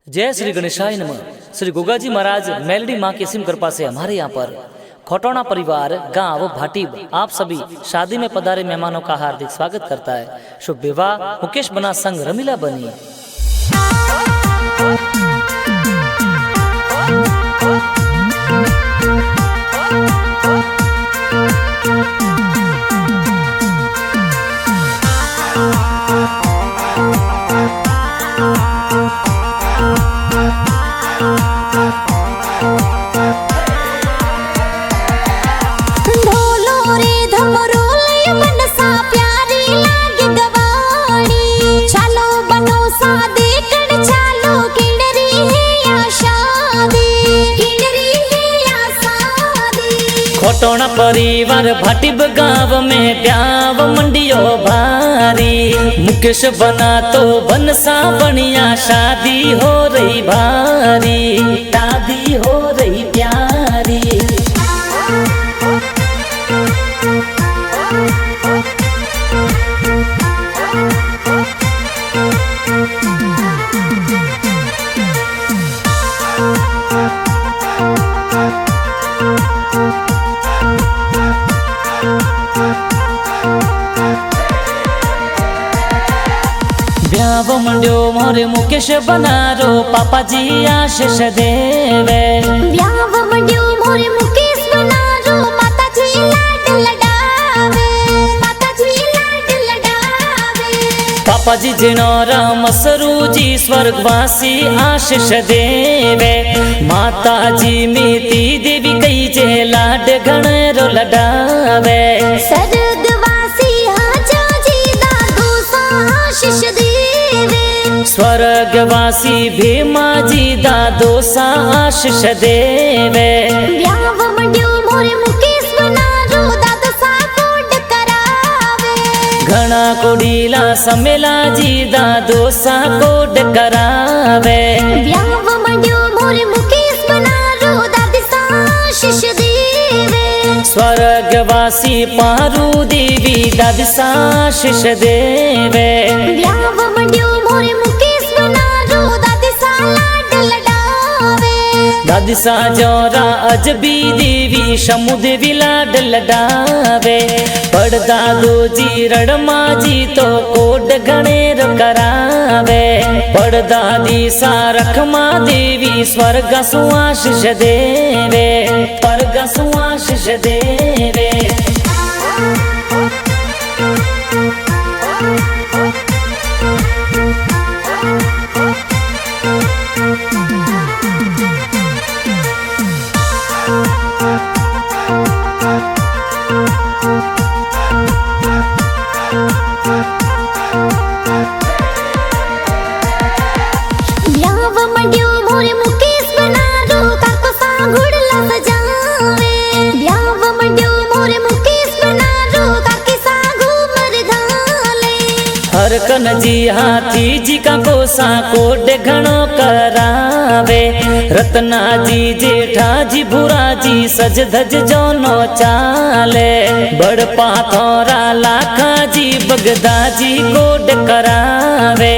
जय श्री गणेशाय नमः। श्री गोगाजी महाराज मेलडी माँ की सिम कृपा से हमारे यहाँ पर खोटौना परिवार गांव भाटीब आप सभी शादी में पधारे मेहमानों का हार्दिक स्वागत करता है। शुभ विवाह मुकेश बना संग रमीला बनी। खोटौना परिवार भाटीब गाँव में ब्याव मंडियो भारी। मुकेश बना तो बनसा बनिया शादी हो रही भारी, शादी हो रही प्यारी। ब्याव मंड्यो मोरे मुकेश बनारो पापा जी आशीष देवे। ब्याव मंड्यो मोरे मुकेश बनारो माता जी लाड लडावे, माता जी लाड लडावे। पापा जी जिनो राम सरू जी स्वर्गवासी आशीष देवे। माता जी मीती देवी कई जे लाड घणेरो लडावे। स्वर्गवासी हाजा जी दादू सा आशीष देवे। स्वर्गवासी भीमा जी दादो सा आशीष देवे। ब्याव मंड्यो मोरे मुकेश बनारो दादो सा कोड करावे। घना कोडीला समेला जी दादो सा कोड करावे। ब्याव मंड्यो मोरे मुकेश बनारो दादी सा आशीष देवे। स्वर्गवासी पारू देवी दादी सा आशीष देवे। ब्याव मंड्यो मोरे मुकेश बनारो दादी सा लाड लडावे। दादी सा जोरा अजबी देवी शमु देवी लाड लडावे। बड़ दादो जी रड़मा जी तो कोड घणेर करावे। बड़ दादी सा रखमा देवी स्वर्ग सु आशीष देवे, स्वर्ग सु आशीष देवे। ब्याव मंड्यो मोरे मुकेश बनारो काको सा घुड़ला सजावे। ब्याव मंड्यो मोरे मुकेश बनारो काकी सा घूमर घाले। हर कन जी हाथी जी का कोसा कोड घणो करावे। रत्ना जी जेठा जी भूरा जी सज धज जोनो चाले। बड़ पाथौरा लाखा जी बगदा जी कोड करावे।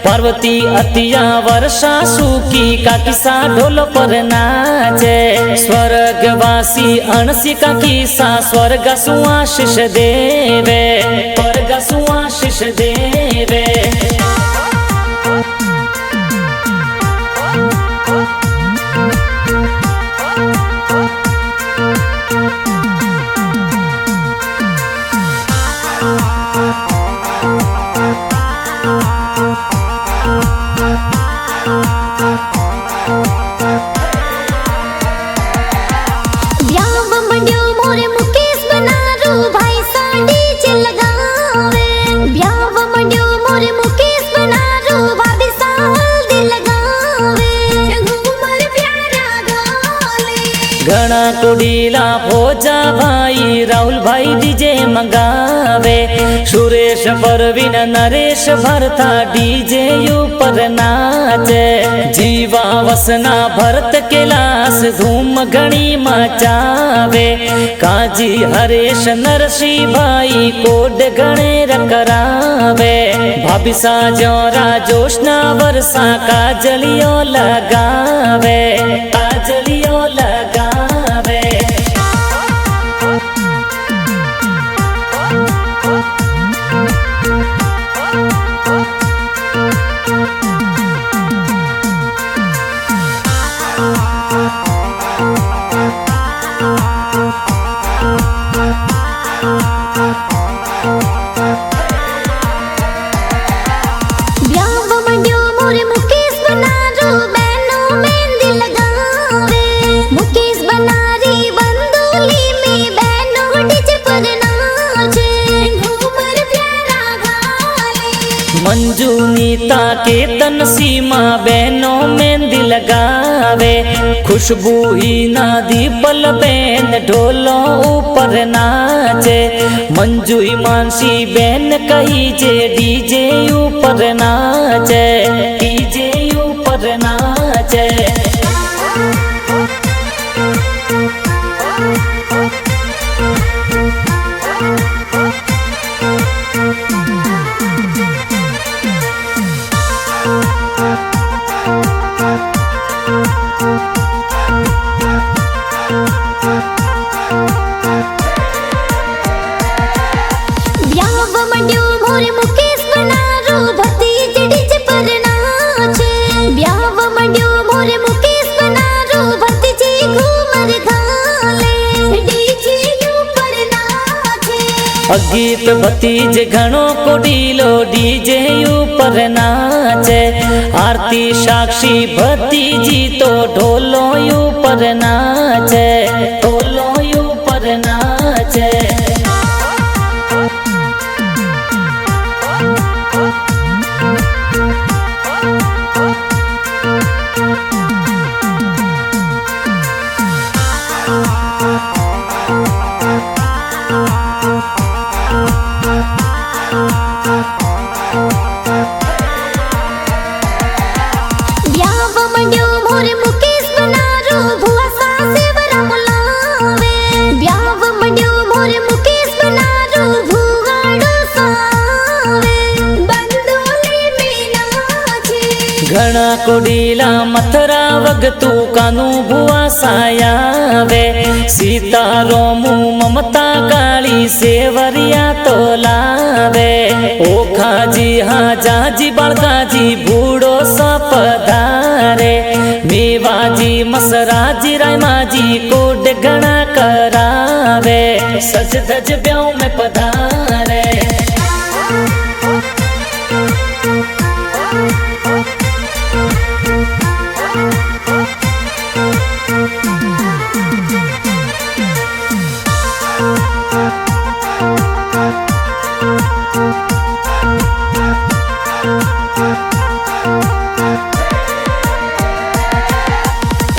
पार्वती अतिया वर्षा सुकी काकी सा ढोल पर नाचे। स्वर्गवासी अणसी काकी सा स्वर्ग सु आशीष देवे, स्वर्ग सु आशीष देवे। ब्याव मंड्यो मोरे मुकेश बनारो भाई सा डीजे लगावे। ब्याव मंड्यो मोरे मुकेश घना कुडीला भोजा भाई राहुल भाई डीजे मंगावे सुरेश परवीन नरेश भरता डीजे ऊपर नाचे जीवा वसना भरत कैलाश धूम घणी मचावे काजी हरेश नरसी भाई कोड गणेर करावे भाभी साजोरा जोशना वर्षा काजलियो लगावे काजलियो लगावे ब्याव मंड्यो मोरे मुकेश बनारो बहनों मेहंदी लगावे मुकेश बनारी बंदोली में बहनों डीजे पर नाचे घूमर प्यारा गाले मंजू नीता केतन सीमा बहनों मेहंदी लगावे खुशबू ही नादी पल बहन ढोलों ऊपर नाचे मंजू मानसी बहन कही जे डीजे ऊपर नाचे डीजे ऊपर नाचे ब्याव मंड्यो मोरे मुकेश बनारो भतीजे डीजे पर नाचे ब्याव मंड्यो मोरे मुकेश बनारो भतीजे घूमर गाले डीजे ऊपर नाचे गीत भतीज घणो कुडीलो डीजे ऊपर नाचे आरती साक्षी भतीजी तो ढोलो ऊपर नाचे ढोलो ऊपर नाचे ब्याव मंड्यो मोरे मुकेश बनारो भुआ सासेवरा मुलावे ब्याव मंड्यो मोरे मुकेश बनारो भुआड़ो सावे बंदोली में नाचे घना कुडीला मथुरा वगतू कानू बुआ सायावे सीता रोमू ममता काली सेवरिया तो लावे ओखा जी हाँ जाजी बड़काजी बूढ़ो सपधारे मेवाजी मसराजी रायमाजी कोड घना करावे सज धज ब्याह में पधारे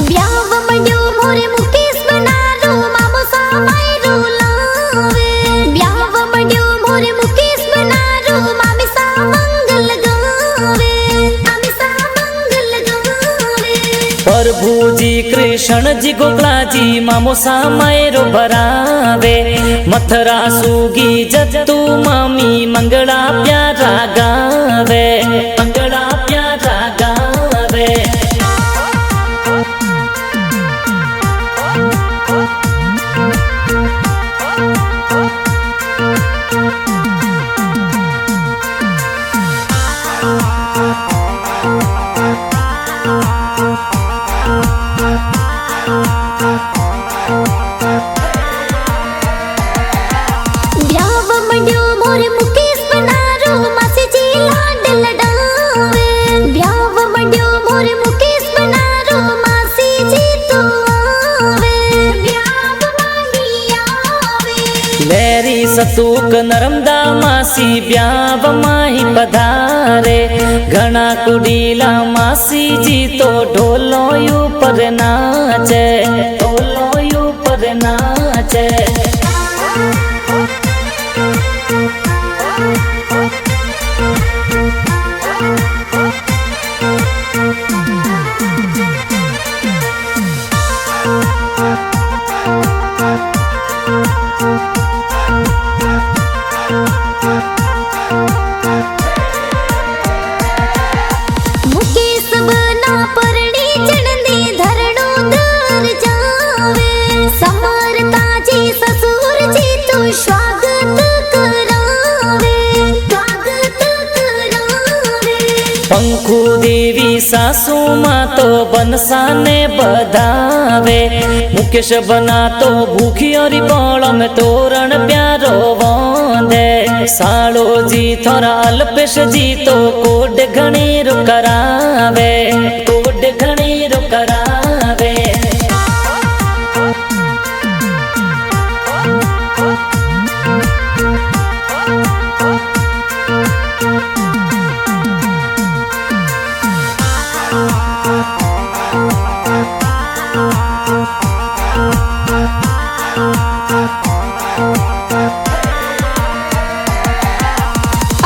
ब्याव मंड्यो मोरे मुकेश बनारो मामो सामायरो लावे ब्याव मंड्यो मोरे मुकेश बनारो मामी सा मंगल गावे मामी सा मंगल गावे प्रभु जी कृष्ण जी गोकुला जी मामो सामायरो भरावे मथुरा सुगी जत्तू मामी मंगला प्यारा गावे मंगला प्यारा गावे ब्याव मंड्यो मोरे मुकेश बनारो मासी जी लाड लडावे ब्याव मंड्यो मोरे मुकेश बनारो मासी जी तो आवे ब्याव मांगी आवे लहरी सतूक नरमदा मासी ब्याव माही पधारे घना कुडीला मासी जी तो ढोलो ऊपर नाचे ढोलो છે। मुकेश बना परणी चढ़ने धरणो दर जावे समरता जी ससुर जी तो स्वागत करावे स्वागत करावे। पंखु देवी सासू मां तो बनसाने बधावे। मुकेश बना तो भूखियोरी बोल में तोरण प्यारो वंदे। सालो जी थोड़ा अल्पेश जी तो कोड घणीर करावे कोड घणीर करावे।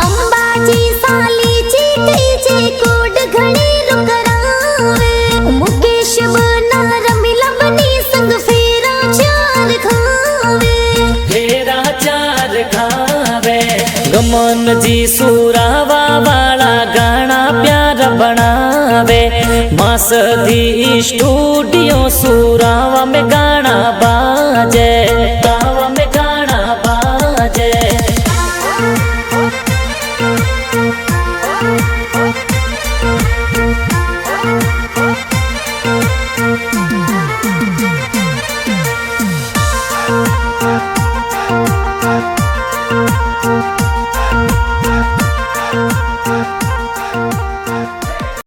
अंबाजी साली चीटी जे कोड घणीर करावे। मुकेश बना रमीला बनी संग फेरा चार खावे फेरा चार खावे। गमन जी सुरावा वाला गाना प्यार बनावे। मासदी स्टूडियो सुरावा में गाना बाजे।